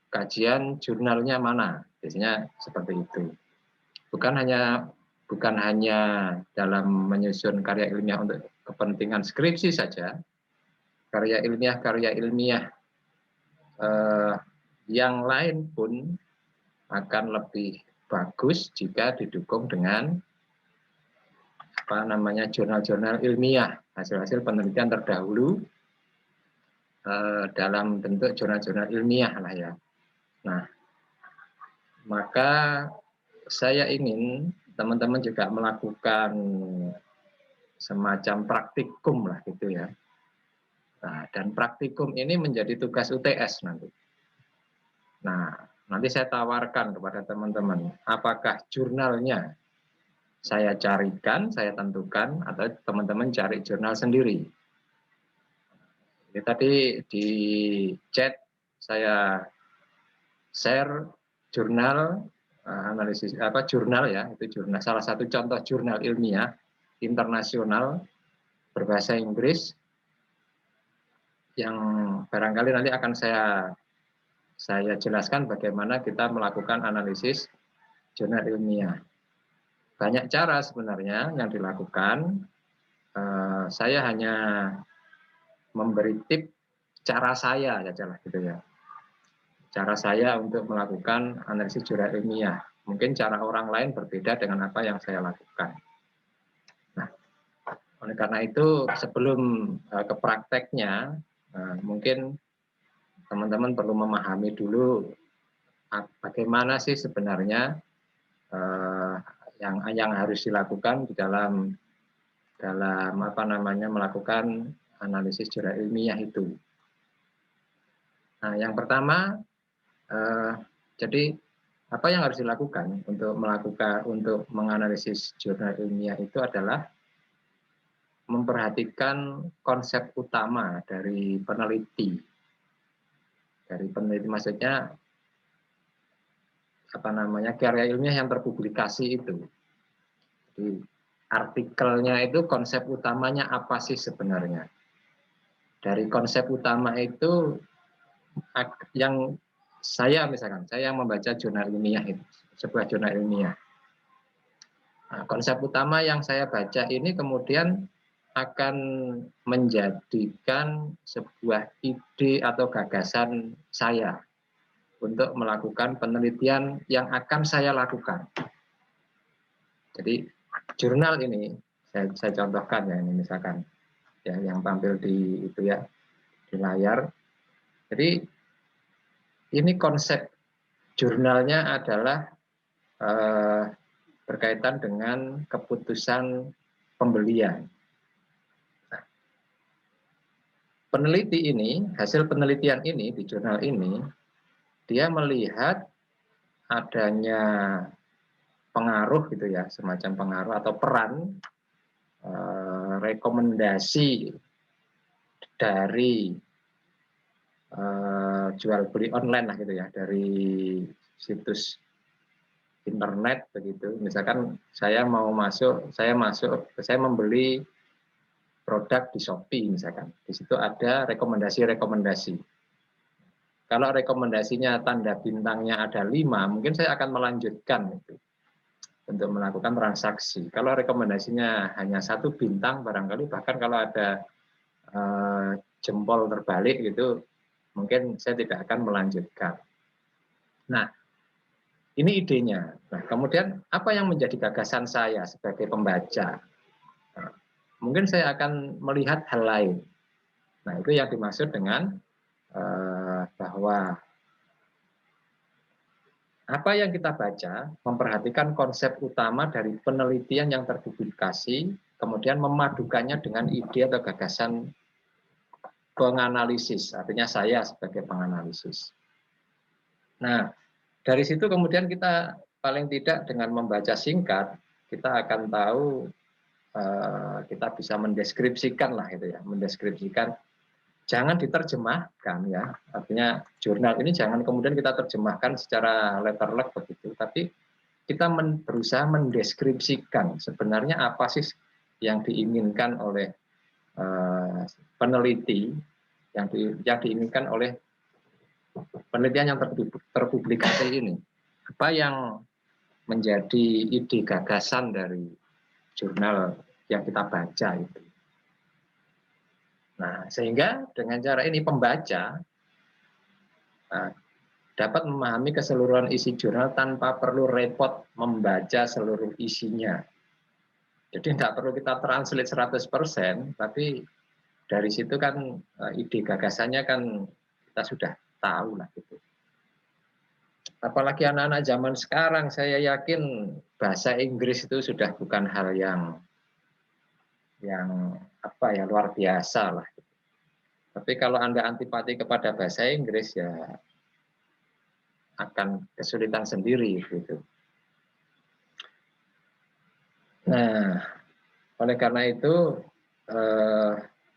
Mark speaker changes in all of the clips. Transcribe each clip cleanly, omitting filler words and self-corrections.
Speaker 1: kajian jurnalnya mana, biasanya seperti itu. Bukan hanya dalam menyusun karya ilmiah untuk kepentingan skripsi saja, karya ilmiah yang lain pun akan lebih bagus jika didukung dengan jurnal-jurnal ilmiah, hasil-hasil penelitian terdahulu dalam bentuk jurnal-jurnal ilmiah lah ya. Nah, maka saya ingin teman-teman juga melakukan semacam praktikum lah gitu ya. Nah, dan praktikum ini menjadi tugas UTS nanti. Nah, nanti saya tawarkan kepada teman-teman, apakah jurnalnya saya carikan, saya tentukan, atau teman-teman cari jurnal sendiri. Ini tadi di chat saya share jurnal analisis jurnal ya, itu jurnal salah satu contoh jurnal ilmiah internasional berbahasa Inggris yang barangkali nanti akan saya jelaskan bagaimana kita melakukan analisis jurnal ilmiah. Banyak cara sebenarnya yang dilakukan. Saya hanya memberi tip cara saya saja lah gitu ya. Cara saya untuk melakukan analisis jurnal ilmiah. Mungkin cara orang lain berbeda dengan apa yang saya lakukan. Nah, oleh karena itu sebelum ke prakteknya, mungkin teman-teman perlu memahami dulu bagaimana sih sebenarnya yang harus dilakukan di dalam melakukan analisis jurnal ilmiah itu. Nah, yang pertama, jadi apa yang harus dilakukan untuk menganalisis jurnal ilmiah itu adalah memperhatikan konsep utama dari peneliti. Dari peneliti maksudnya karya ilmiah yang terpublikasi itu. Jadi artikelnya itu konsep utamanya apa sih sebenarnya? Dari konsep utama itu yang saya membaca jurnal ilmiah itu, sebuah jurnal ilmiah. Nah, konsep utama yang saya baca ini kemudian akan menjadikan sebuah ide atau gagasan saya untuk melakukan penelitian yang akan saya lakukan. Jadi jurnal ini saya contohkan ya, ini misalkan ya yang tampil di itu ya di layar. Jadi ini konsep jurnalnya adalah berkaitan dengan keputusan pembelian. Nah, peneliti ini, hasil penelitian ini di jurnal ini, dia melihat adanya pengaruh gitu ya, semacam pengaruh atau peran rekomendasi dari jual beli online lah gitu ya, dari situs internet begitu. Misalkan saya membeli produk di Shopee misalkan. Di situ ada rekomendasi-rekomendasi. Kalau rekomendasinya tanda bintangnya ada 5, mungkin saya akan melanjutkan itu untuk melakukan transaksi. Kalau rekomendasinya hanya 1 bintang barangkali, bahkan kalau ada jempol terbalik gitu, mungkin saya tidak akan melanjutkan. Nah, ini idenya. Nah, kemudian apa yang menjadi gagasan saya sebagai pembaca? Nah, mungkin saya akan melihat hal lain. Nah, itu yang dimaksud dengan bahwa apa yang kita baca, memperhatikan konsep utama dari penelitian yang terpublikasi, kemudian memadukannya dengan ide atau gagasan penganalisis, artinya saya sebagai penganalisis. Nah, dari situ kemudian kita paling tidak dengan membaca singkat, kita akan tahu, kita bisa mendeskripsikan lah itu ya, mendeskripsikan. Jangan diterjemahkan ya, artinya jurnal ini jangan kemudian kita terjemahkan secara letterlek begitu, tapi kita berusaha mendeskripsikan sebenarnya apa sih yang diinginkan oleh peneliti, yang diinginkan oleh penelitian yang terpublikasi ini, apa yang menjadi ide gagasan dari jurnal yang kita baca itu. Nah, sehingga dengan cara ini pembaca dapat memahami keseluruhan isi jurnal tanpa perlu repot membaca seluruh isinya. Jadi tidak perlu kita translate 100%, tapi dari situ kan ide gagasannya kan kita sudah tahu lah gitu. Apalagi anak-anak zaman sekarang, saya yakin bahasa Inggris itu sudah bukan hal yang apa ya, luar biasa lah. Tapi kalau Anda antipati kepada bahasa Inggris ya akan kesulitan sendiri gitu. Nah, oleh karena itu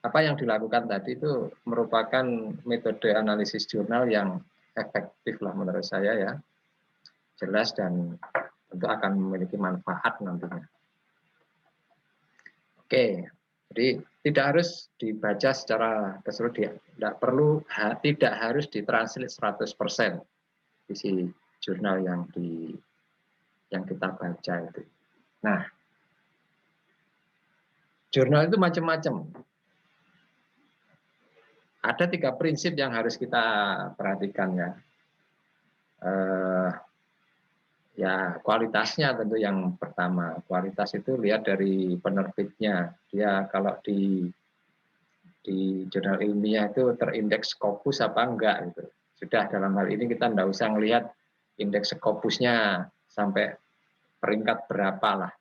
Speaker 1: apa yang dilakukan tadi itu merupakan metode analisis jurnal yang efektif lah menurut saya ya, jelas dan tentu akan memiliki manfaat nantinya. Oke, jadi tidak harus dibaca secara keseluruhan, tidak harus ditranslate 100% isi jurnal yang kita baca itu. Nah, jurnal itu macam-macam. Ada 3 prinsip yang harus kita perhatikan ya. Ya kualitasnya tentu yang pertama. Kualitas itu lihat dari penerbitnya. Dia kalau di jurnal ilmiah itu terindeks Scopus apa enggak gitu. Sudah dalam hal ini kita enggak usah ngelihat indeks Scopusnya sampai peringkat berapa lah.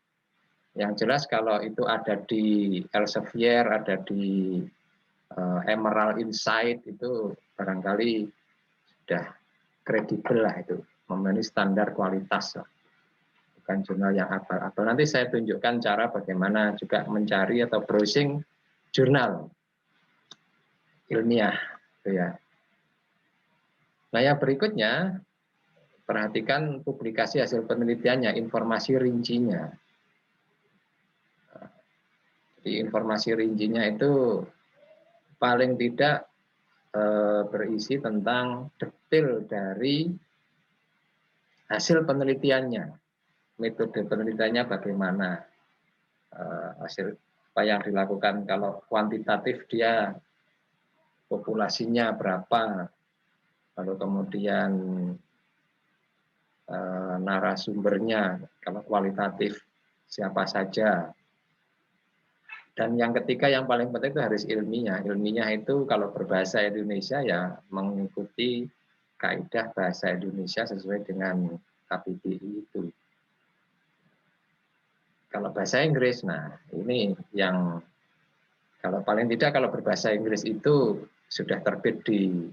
Speaker 1: Yang jelas kalau itu ada di Elsevier, ada di Emerald Insight itu barangkali sudah kredibel lah itu, memenuhi standar kualitas lah. Bukan jurnal yang abal-abal. Nanti saya tunjukkan cara bagaimana juga mencari atau browsing jurnal ilmiah, gitu ya. Nah, yang berikutnya perhatikan publikasi hasil penelitiannya, informasi rincinya. Jadi informasi rincinya itu paling tidak berisi tentang detail dari hasil penelitiannya, metode penelitiannya bagaimana, hasil apa yang dilakukan. Kalau kuantitatif dia populasinya berapa, lalu kemudian narasumbernya, kalau kualitatif siapa saja. Dan yang ketiga yang paling penting itu harus ilmiah. Ilmiah itu kalau berbahasa Indonesia ya mengikuti kaidah bahasa Indonesia sesuai dengan KBBI itu. Kalau bahasa Inggris, nah ini yang kalau paling tidak kalau berbahasa Inggris itu sudah terbit di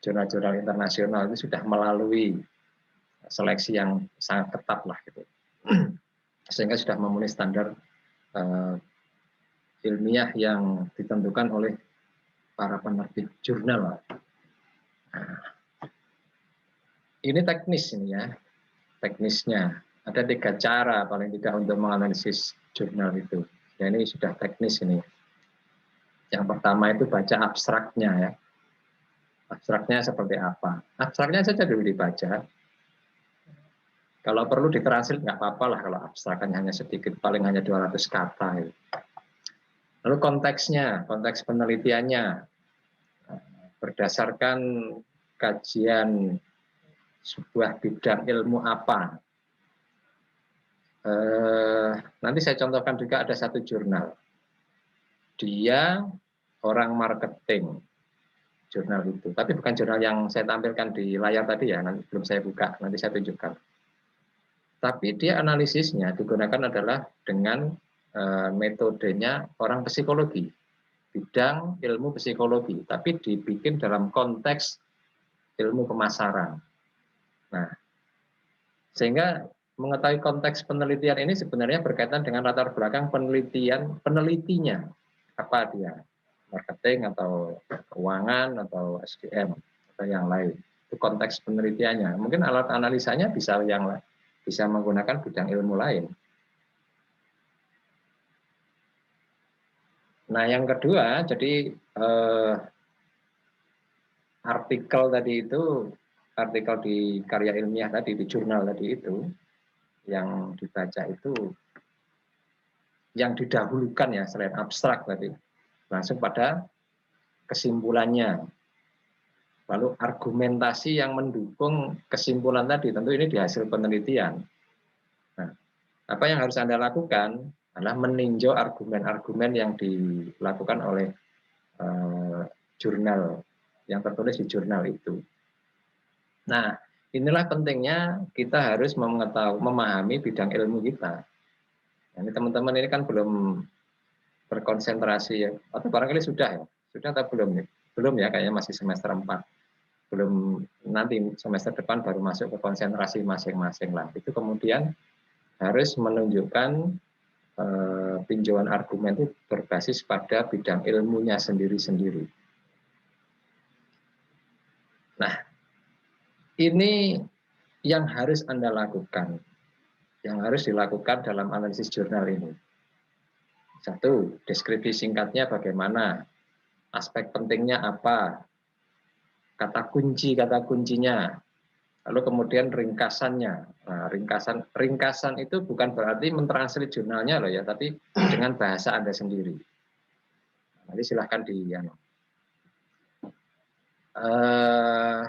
Speaker 1: jurnal-jurnal internasional itu sudah melalui seleksi yang sangat ketat lah gitu. Sehingga sudah memenuhi standar ilmiah yang ditentukan oleh para penerbit jurnal. Nah, ini teknis ini ya, teknisnya. Ada 3 cara paling tidak untuk menganalisis jurnal itu. Ya, ini sudah teknis ini. Yang pertama itu baca abstraknya ya. Abstraknya seperti apa? Abstraknya saja dulu dibaca. Kalau perlu ditranslate nggak apa-apa lah kalau abstraknya hanya sedikit, paling hanya 200 kata. Ya. Lalu konteksnya, konteks penelitiannya, berdasarkan kajian sebuah bidang ilmu apa. Nanti saya contohkan juga ada satu jurnal. Dia orang marketing, jurnal itu. Tapi bukan jurnal yang saya tampilkan di layar tadi ya, nanti belum saya buka, nanti saya tunjukkan. Tapi dia analisisnya digunakan adalah dengan metodenya orang psikologi, bidang ilmu psikologi, tapi dibikin dalam konteks ilmu pemasaran. Nah, sehingga mengetahui konteks penelitian ini sebenarnya berkaitan dengan latar belakang penelitinya. Apa dia? Marketing atau keuangan atau SDM atau yang lain. Itu konteks penelitiannya. Mungkin alat analisanya bisa menggunakan bidang ilmu lain. Nah, yang kedua, jadi artikel tadi itu, artikel di karya ilmiah tadi, di jurnal tadi itu, yang dibaca itu, yang didahulukan ya, selain abstrak tadi, langsung pada kesimpulannya. Lalu argumentasi yang mendukung kesimpulan tadi, tentu ini di hasil penelitian. Nah, apa yang harus Anda lakukan adalah meninjau argumen-argumen yang dilakukan oleh jurnal, yang tertulis di jurnal itu. Nah, inilah pentingnya kita harus memahami bidang ilmu kita. Nah, ini teman-teman ini kan belum berkonsentrasi ya, atau barangkali sudah ya, sudah atau belum nih? Belum ya, kayaknya masih semester 4. Belum, nanti semester depan baru masuk ke konsentrasi masing-masing lah. Itu kemudian harus menunjukkan tinjauan argumen itu berbasis pada bidang ilmunya sendiri-sendiri. Nah, ini yang harus Anda lakukan, yang harus dilakukan dalam analisis jurnal ini. Satu, deskripsi singkatnya bagaimana, aspek pentingnya apa, kata kuncinya, lalu kemudian ringkasannya. Nah, ringkasan itu bukan berarti mentranslate jurnalnya loh ya, tapi dengan bahasa Anda sendiri. Nanti silahkan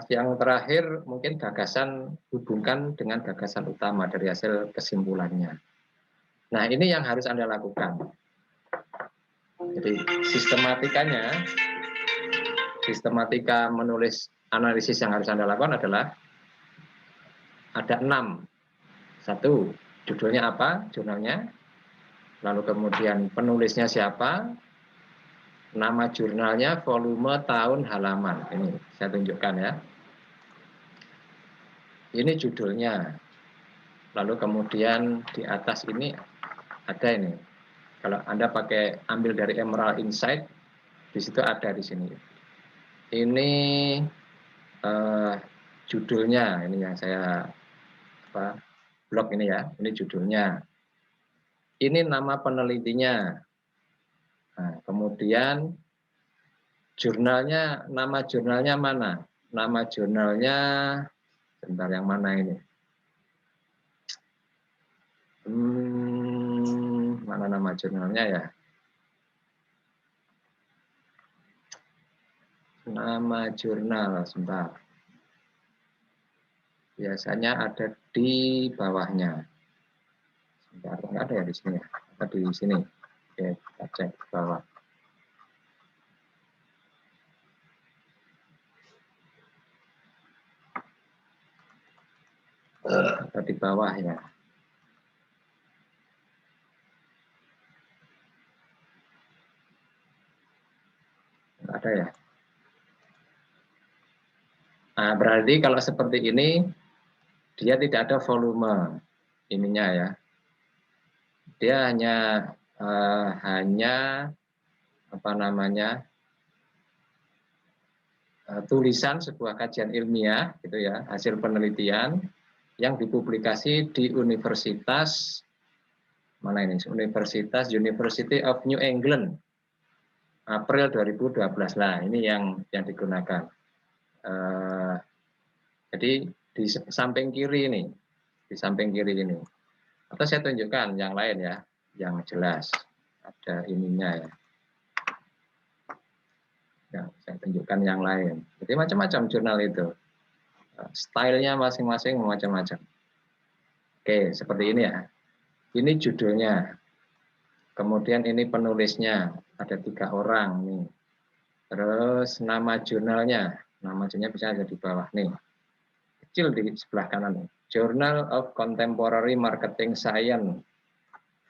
Speaker 1: yang terakhir mungkin gagasan, hubungkan dengan gagasan utama dari hasil kesimpulannya. Nah, ini yang harus Anda lakukan. Jadi sistematika menulis analisis yang harus Anda lakukan adalah ada 6. 1, judulnya apa, jurnalnya. Lalu kemudian penulisnya siapa, nama jurnalnya, volume, tahun, halaman. Ini saya tunjukkan ya. Ini judulnya. Lalu kemudian di atas ini ada ini. Kalau Anda ambil dari Emerald Insight, di situ ada di sini. Ini judulnya, ini yang saya blog ini ya. Ini judulnya. Ini nama penelitinya. Nah, kemudian jurnalnya, nama jurnalnya mana? Nama jurnalnya, sebentar, yang mana ini? Mana nama jurnalnya ya? Nama jurnal, sebentar. Biasanya ada di bawahnya. Sebentar, nggak ada ya di sini ya? Ada di sini. Oke, kita cek ke bawah. Ada di bawah ya. Nggak ada ya. Nah, berarti kalau seperti ini, dia tidak ada volume ininya ya. Dia hanya apa namanya, tulisan sebuah kajian ilmiah gitu ya, hasil penelitian yang dipublikasi di Universitas mana ini, University of New England, April 2012 lah, ini yang digunakan. Jadi di samping kiri ini, atau saya tunjukkan yang lain ya, yang jelas ada ininya ya. Ya, saya tunjukkan yang lain. Jadi macam-macam jurnal itu, stylenya masing-masing macam-macam. Oke, seperti ini ya. Ini judulnya. Kemudian ini penulisnya, ada 3 orang nih. Terus nama jurnalnya bisa ada di bawah nih. Kecil di sebelah kanan nih. Journal of Contemporary Marketing Science,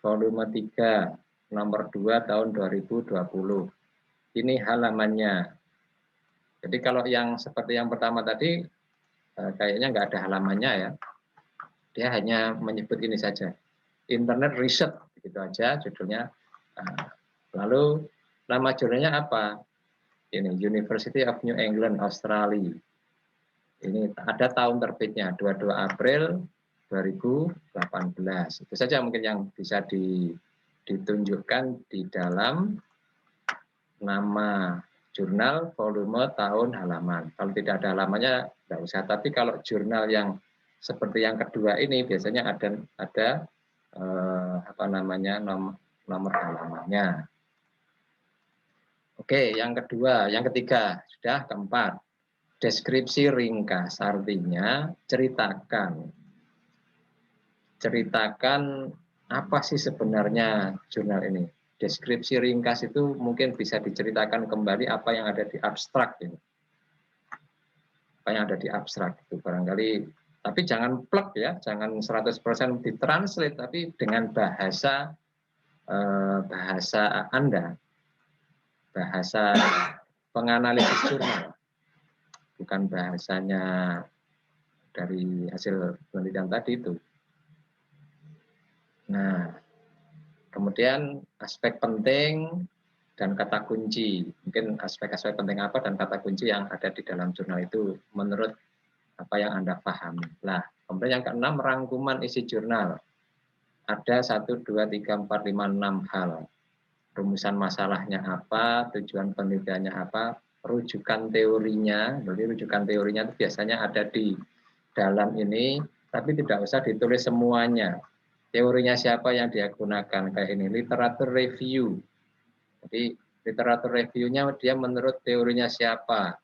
Speaker 1: volume 3, nomor 2 tahun 2020. Ini halamannya. Jadi kalau yang seperti yang pertama tadi, kayaknya nggak ada halamannya ya. Dia hanya menyebut ini saja. Internet Research, gitu aja judulnya. Lalu nama jurnalnya apa? Ini University of New England, Australia. Ini ada tahun terbitnya, 22 April 2018. Itu saja mungkin yang bisa ditunjukkan di dalam nama jurnal, volume, tahun, halaman. Kalau tidak ada halamannya nggak usah. Tapi kalau jurnal yang seperti yang kedua ini biasanya ada apa namanya nomor halamannya. Oke, yang kedua, yang ketiga, sudah keempat. Deskripsi ringkas, artinya ceritakan apa sih sebenarnya jurnal ini. Deskripsi ringkas itu mungkin bisa diceritakan kembali apa yang ada di abstrak ini. Apa yang ada di abstrak itu barangkali, tapi jangan plek ya, jangan 100% ditranslate, tapi dengan bahasa bahasa Anda, bahasa penganalisis jurnal, bukan bahasanya dari hasil penelitian tadi itu. Nah, kemudian aspek penting dan kata kunci. Mungkin aspek-aspek penting apa dan kata kunci yang ada di dalam jurnal itu menurut apa yang Anda pahami. Nah, kemudian yang keenam, rangkuman isi jurnal. Ada 1, 2, 3, 4, 5, 6 hal. Rumusan masalahnya apa, tujuan penelitiannya apa, rujukan teorinya. Jadi rujukan teorinya itu biasanya ada di dalam ini, tapi tidak usah ditulis semuanya. Teorinya siapa yang dia gunakan, kayak ini, literatur review. Jadi literatur review-nya dia menurut teorinya siapa.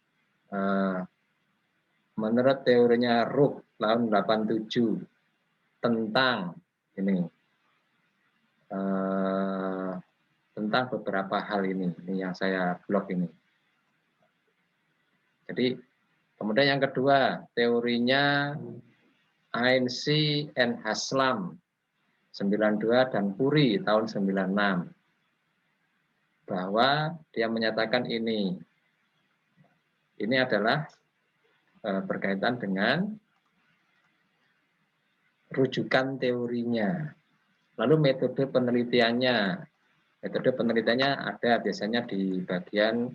Speaker 1: Menurut teorinya Rook tahun 87 tentang ini, tentang beberapa hal ini yang saya blog ini. Jadi kemudian yang kedua, teorinya Ainsi and Haslam 92 dan Puri tahun 96. Bahwa dia menyatakan ini adalah berkaitan dengan rujukan teorinya. Lalu metode penelitiannya. Metode penelitiannya ada biasanya di bagian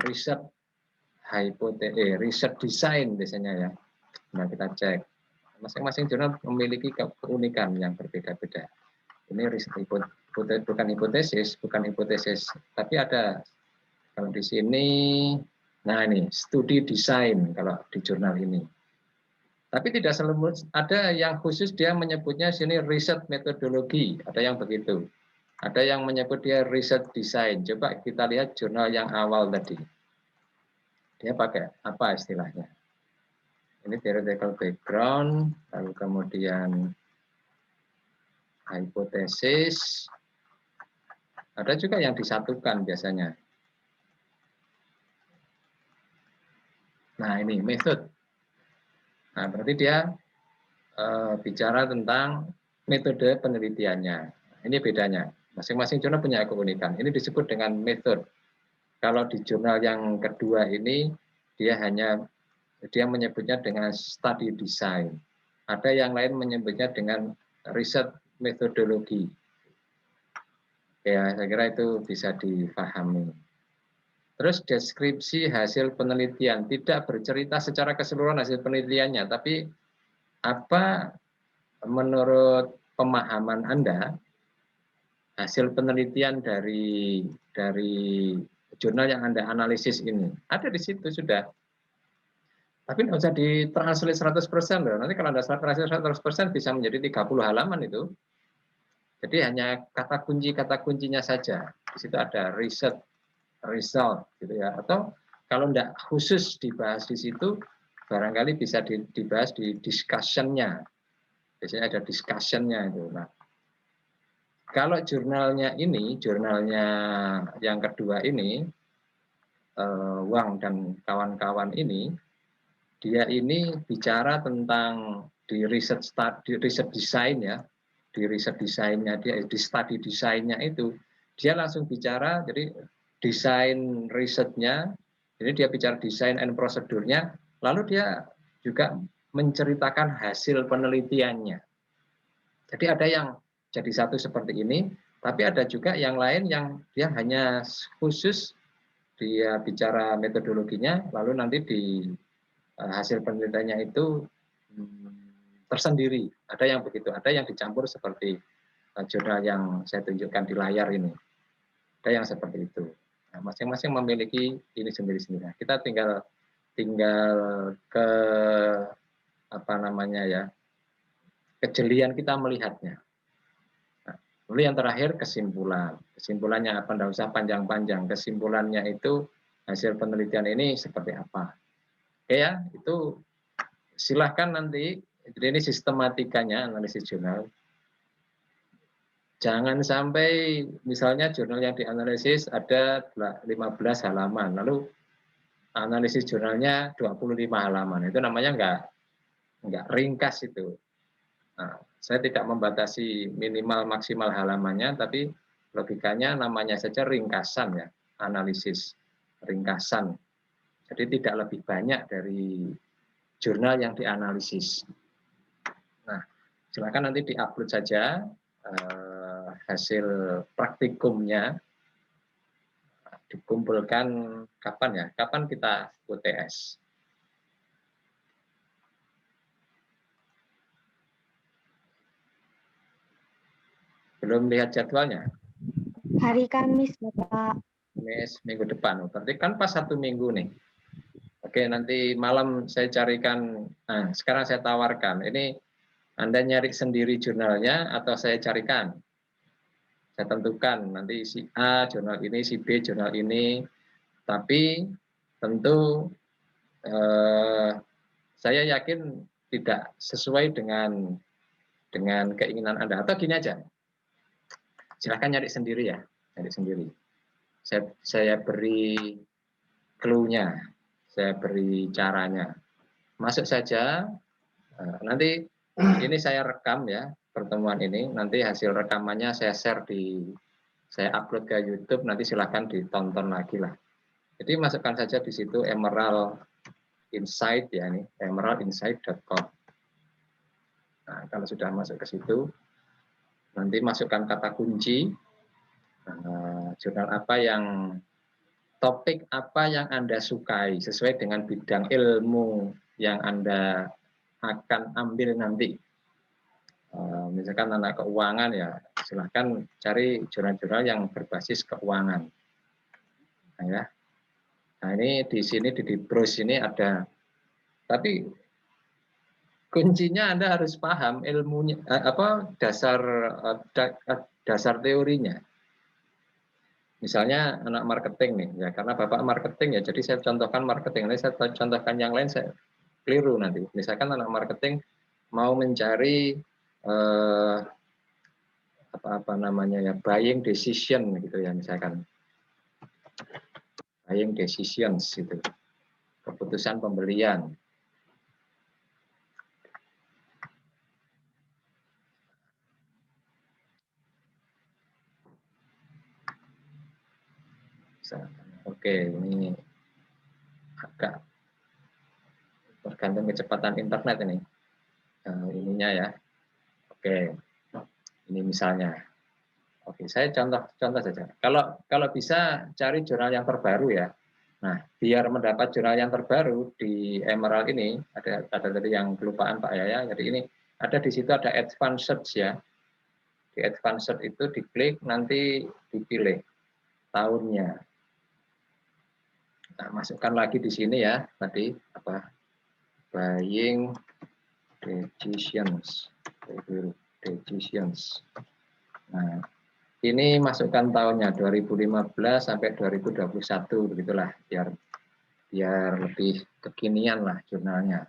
Speaker 1: riset riset design biasanya ya. Nah, kita cek. Masing-masing jurnal memiliki keunikan yang berbeda-beda. Ini riset bukan hipotesis, tapi ada kalau di sini, nah ini studi desain kalau di jurnal ini. Tapi tidak selalu ada yang khusus dia menyebutnya sini riset metodologi, ada yang begitu. Ada yang menyebut dia riset desain. Coba kita lihat jurnal yang awal tadi. Dia pakai apa istilahnya? Ini theoretical background, lalu kemudian hipotesis. Ada juga yang disatukan biasanya. Nah ini method. Nah berarti dia bicara tentang metode penelitiannya. Ini bedanya. Masing-masing jurnal punya keunikan. Ini disebut dengan method. Kalau di jurnal yang kedua ini dia menyebutnya dengan study design. Ada yang lain menyebutnya dengan riset metodologi. Ya, saya kira itu bisa difahami. Terus deskripsi hasil penelitian, tidak bercerita secara keseluruhan hasil penelitiannya, tapi apa menurut pemahaman Anda hasil penelitian dari jurnal yang Anda analisis ini. Ada di situ sudah. Tapi nggak usah ditranslate 100% loh. Nanti kalau Anda translate 100% bisa menjadi 30 halaman itu. Jadi hanya kata kuncinya saja. Di situ ada riset, result gitu ya. Atau kalau enggak khusus dibahas di situ, barangkali bisa dibahas di discussion-nya. Biasanya ada discussion-nya itu. Nah, kalau jurnalnya yang kedua ini, Wang dan kawan-kawan ini, dia ini bicara tentang di riset desain ya, di riset desainnya dia, di study desainnya itu, dia langsung bicara, jadi desain risetnya, jadi dia bicara desain and prosedurnya, lalu dia juga menceritakan hasil penelitiannya. Jadi ada yang jadi satu seperti ini, tapi ada juga yang lain yang dia hanya khusus dia bicara metodologinya, lalu nanti di hasil penelitiannya itu tersendiri. Ada yang begitu, ada yang dicampur seperti jurnal yang saya tunjukkan di layar ini. Ada yang seperti itu. Nah, masing-masing memiliki ini sendiri-sendiri. Kita tinggal ke apa namanya ya, kejelian kita melihatnya. Nah, lalu yang terakhir kesimpulan. Kesimpulannya apa? Tidak usah panjang-panjang. Kesimpulannya itu hasil penelitian ini seperti apa. Oke ya, itu silahkan nanti. Jadi ini sistematikanya analisis jurnal. Jangan sampai misalnya jurnal yang dianalisis ada 15 halaman, lalu analisis jurnalnya 25 halaman. Itu namanya enggak ringkas itu. Nah, saya tidak membatasi minimal maksimal halamannya, tapi logikanya namanya saja ringkasan ya, analisis ringkasan. Jadi tidak lebih banyak dari jurnal yang dianalisis. Nah, silakan nanti diupload saja hasil praktikumnya, dikumpulkan kapan ya? Kapan kita UTS? Belum lihat jadwalnya?
Speaker 2: Hari Kamis, Bapak.
Speaker 1: Kamis minggu depan. Berarti kan pas 1 minggu nih. Oke, nanti malam saya carikan. Nah, sekarang saya tawarkan. Ini Anda nyari sendiri jurnalnya atau saya carikan? Saya tentukan nanti si A jurnal ini, si B jurnal ini. Tapi tentu saya yakin tidak sesuai dengan keinginan Anda. Atau gini aja, silahkan nyari sendiri ya, nyari sendiri. Saya beri clue-nya, saya beri caranya. Masuk saja, nanti ini saya rekam ya, pertemuan ini. Nanti hasil rekamannya saya share saya upload ke YouTube, nanti silahkan ditonton lagi lah. Jadi masukkan saja di situ Emerald Insight ya, ini emeraldinsight.com. Nah, kalau sudah masuk ke situ, nanti masukkan kata kunci, jurnal apa yang, topik apa yang Anda sukai, sesuai dengan bidang ilmu yang Anda akan ambil nanti. Misalkan anak keuangan ya, silahkan cari jurnal-jurnal yang berbasis keuangan. Nah, ya. Nah ini di sini di browse ini ada, tapi kuncinya Anda harus paham ilmunya, dasar teorinya. Misalnya anak marketing nih, ya karena Bapak marketing ya, jadi saya contohkan marketing, nanti saya contohkan yang lain saya keliru nanti. Misalkan anak marketing mau mencari apa namanya ya, buying decision gitu ya, misalkan buying decisions itu, keputusan pembelian. Oke, ini agak tergantung kecepatan internet ini, ininya ya. Oke, ini misalnya. Oke, saya contoh saja. Kalau bisa cari jurnal yang terbaru ya. Nah, biar mendapat jurnal yang terbaru di Emerald ini, ada tadi yang kelupaan Pak Yaya. Jadi ini ada di situ ada advanced search ya. Di advanced search itu diklik, nanti dipilih tahunnya. Nah, masukkan lagi di sini ya, tadi apa? Buying decisions. Nah, ini masukkan tahunnya 2015 sampai 2021 begitulah, biar lebih kekinian lah jurnalnya.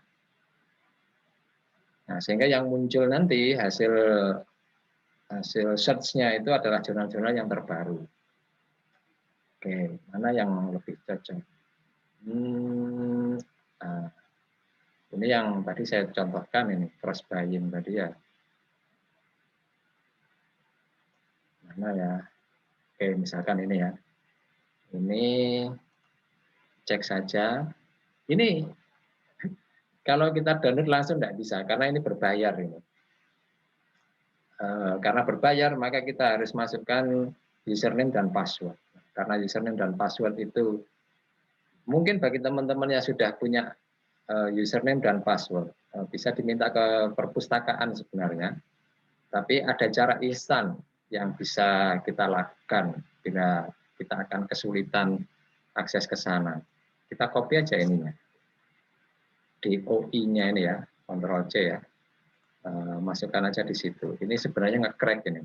Speaker 1: Nah, sehingga yang muncul nanti hasil search-nya itu adalah jurnal-jurnal yang terbaru. Oke, mana yang lebih cocok? Nah, ini yang tadi saya contohkan ini, cross buying tadi ya. Mana ya? Oke, misalkan ini ya. Ini cek saja. Ini kalau kita download langsung tidak bisa, karena ini berbayar ini. Karena berbayar, maka kita harus masukkan username dan password. Karena username dan password itu mungkin bagi teman-teman yang sudah punya username dan password, bisa diminta ke perpustakaan sebenarnya. Tapi ada cara instan yang bisa kita lakukan bila kita akan kesulitan akses ke sana. Kita copy aja ininya. DOI-nya ini ya, Ctrl C ya. Masukkan aja di situ. Ini sebenarnya nge-crack ini.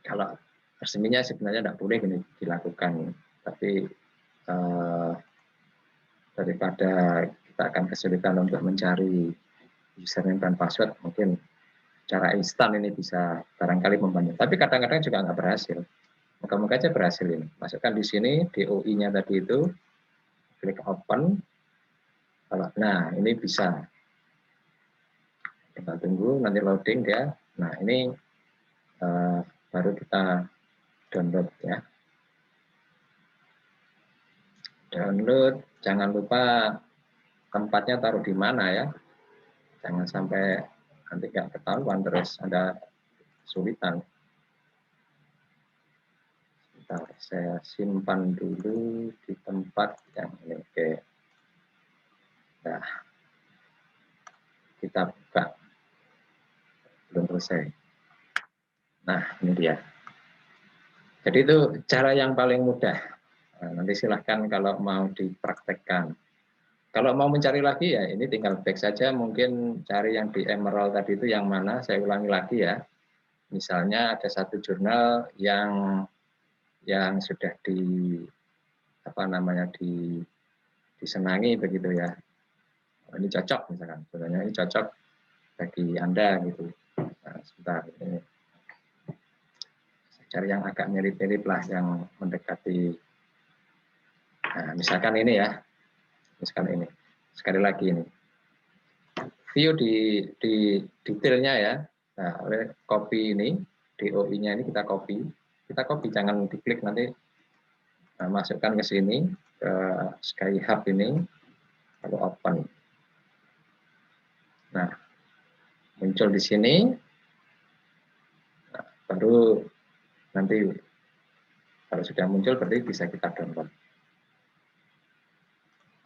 Speaker 1: Kalau resminya sebenarnya tidak boleh ini dilakukan, tapi daripada kita akan kesulitan untuk mencari username dan password, mungkin cara instan ini bisa barangkali membantu. Tapi kadang-kadang juga nggak berhasil. Moga-moga aja berhasil ini. Masukkan di sini DOI-nya tadi itu, klik open. Nah, ini bisa. Kita tunggu nanti loading dia. Nah, ini baru kita download ya. Download, jangan lupa tempatnya taruh di mana ya. Jangan sampai nanti nggak ketahuan terus ada kesulitan. Bentar, saya simpan dulu di tempat yang ini. Oke. Nah, kita buka. Belum selesai. Nah, ini dia. Jadi itu cara yang paling mudah. Nah, nanti silahkan kalau mau dipraktekkan. Kalau mau mencari lagi ya ini tinggal back saja, mungkin cari yang di Emerald tadi itu yang mana, saya ulangi lagi ya. Misalnya ada satu jurnal yang sudah disenangi begitu ya. Ini cocok misalkan, sebenarnya ini cocok bagi Anda gitu. Nah, sebentar ini. Cari yang agak mirip-mirip lah, yang mendekati. Nah, misalkan ini ya. Misalkan ini. Sekali lagi ini. View di detailnya ya. Nah, oleh copy ini, DOI-nya ini kita copy. Kita copy, jangan diklik nanti. Nah, masukkan ke sini, ke Skyhub ini, lalu open. Nah, muncul di sini. Nah, baru nanti kalau sudah muncul berarti bisa kita download.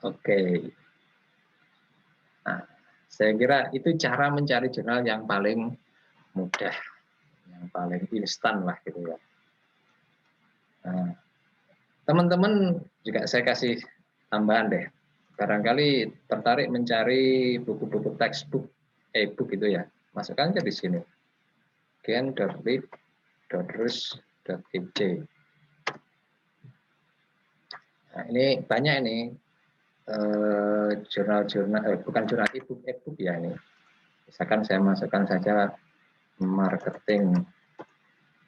Speaker 1: Oke. Nah, saya kira itu cara mencari jurnal yang paling mudah, yang paling instan lah gitu ya. Nah, teman-teman juga saya kasih tambahan deh. Barangkali tertarik mencari buku-buku textbook, e-book itu ya. Masukkan aja di sini. gen.lib.rus.ij. Nah, ini banyak ini jurnal-jurnal, bukan jurnal, e-book ya ini. Misalkan saya masukkan saja marketing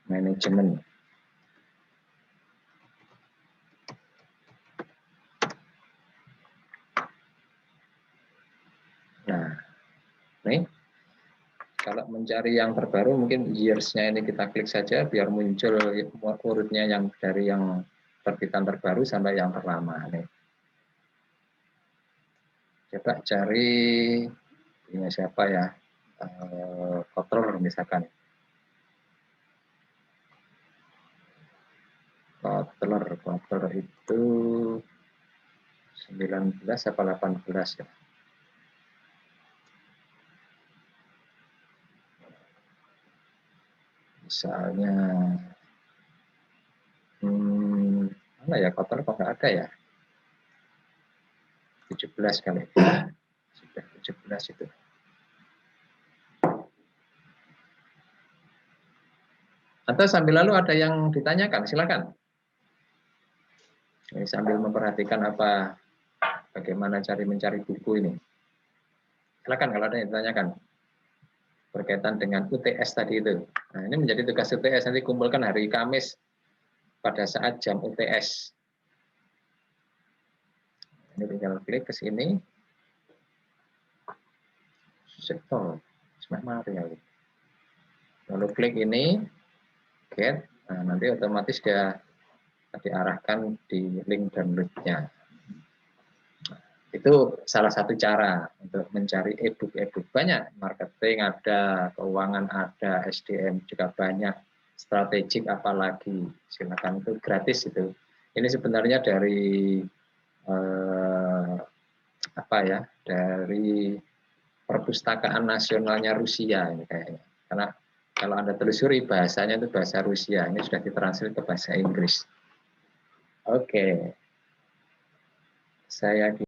Speaker 1: management. Nah, ini kalau mencari yang terbaru mungkin years-nya ini kita klik saja biar muncul urutnya yang dari yang terbitan terbaru sampai yang terlama. Nih. Coba cari ini siapa ya, Kotler misalkan. Kotler itu 19 apa 18 ya. Misalnya, mana ya Kotler kok nggak ada ya? 17 kali. Sudah 17 itu. Atau sambil lalu ada yang ditanyakan, silakan. Ini sambil memperhatikan bagaimana mencari buku ini. Silakan kalau ada yang ditanyakan berkaitan dengan UTS tadi itu. Nah, ini menjadi tugas UTS, nanti kumpulkan hari Kamis pada saat jam UTS. Ini tinggal klik ke sini. Sektor, lalu klik ini, get. Nah, nanti otomatis dia diarahkan di link download-nya. Itu salah satu cara untuk mencari e-book. Banyak, marketing ada, keuangan ada, SDM juga banyak, strategik apalagi, silakan, itu gratis itu. Ini sebenarnya dari dari Perpustakaan Nasionalnya Rusia ini kayaknya. Karena Kalau Anda telusuri bahasanya itu bahasa Rusia, ini sudah ditranslate ke bahasa Inggris. Oke. Saya